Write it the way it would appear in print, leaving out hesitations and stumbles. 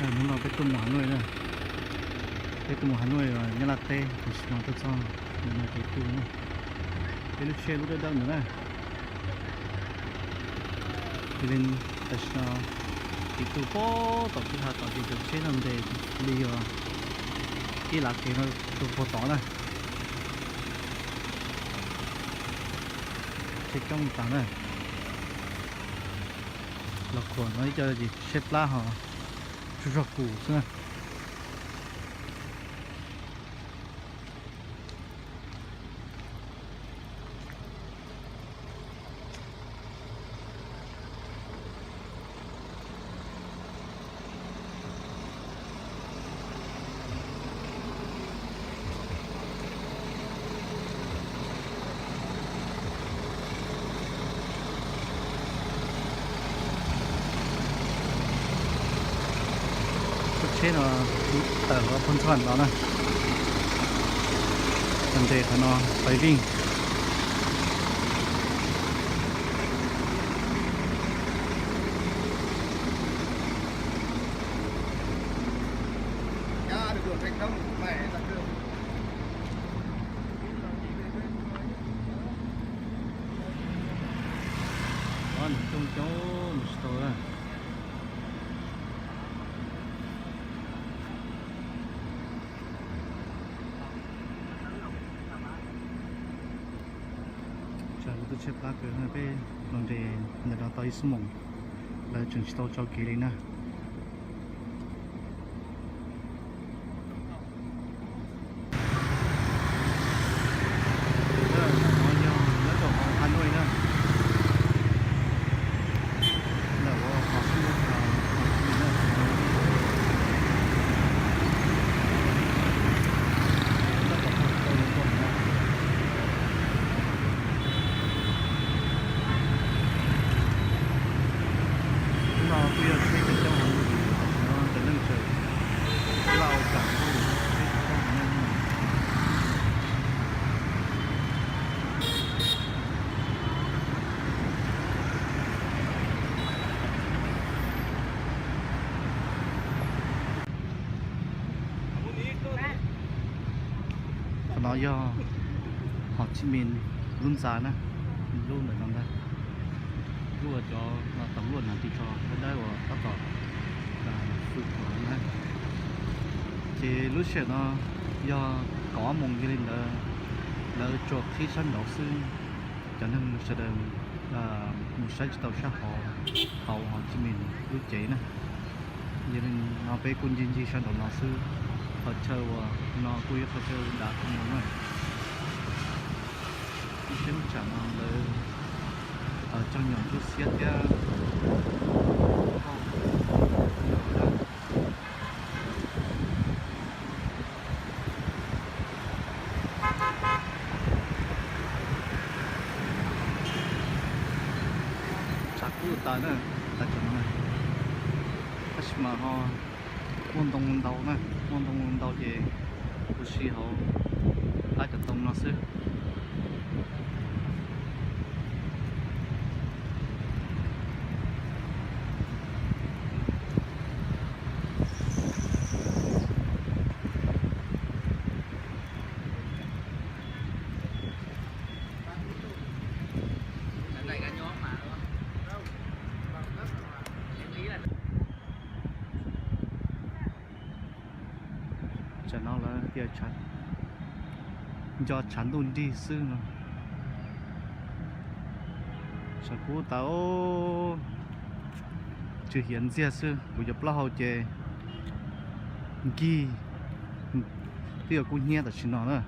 nó cái tôm Hà Nội này, cái tôm Hà Nội và nhà latte thì nó tự cho nên là cái tôm này, cái lúc xe lúc đó đâu nữa này, thì nên tại sao cái tôm bó tổng cái hạt tổng cái tôm xe làm để đi cái là cái nó tôm bó tỏ này, cái trong tảng này, là của nó cho gì xếp lá họ chú rọc củ nữa. Thế nó tờ nó phân soạn đó này, cần thể nó phải vinh được thành công mẹ là được. còn trong chỗ một số này tôi chép lá cờ này về lần để người ta tới số mông là chuẩn bị cho kỳ này nè. Nó do Hồ Chí Minh luôn giá nè, luôn ở trong đây, luôn ở cho tổng luôn là đi cho bên đây của tất cả là phụ của nó. Thì lúc trước nó do có một cái linh là chuột thi sân đầu sư cho nên sẽ được là một số tàu sát họ Hồ Chí Minh lúc chế nè, cho nên nó về quân dân thi sân đầu nó sư họ chơi nó quy họ chơi đã không đúng rồi, chính chẳng là ở trong nhóm chút xiết kia chắc cũng ta nữa ta chọn này, mà họ môn đông đầu nè, môn đông đầu thì bác sĩ họ ai chọn đông nó xứ. Cho nó là kia chắn do chắn đun đi xưa nó sao cú tao chưa hiện ra xưa của dập lao chè ghi tiếc cú nhẹ tại xin nó nữa.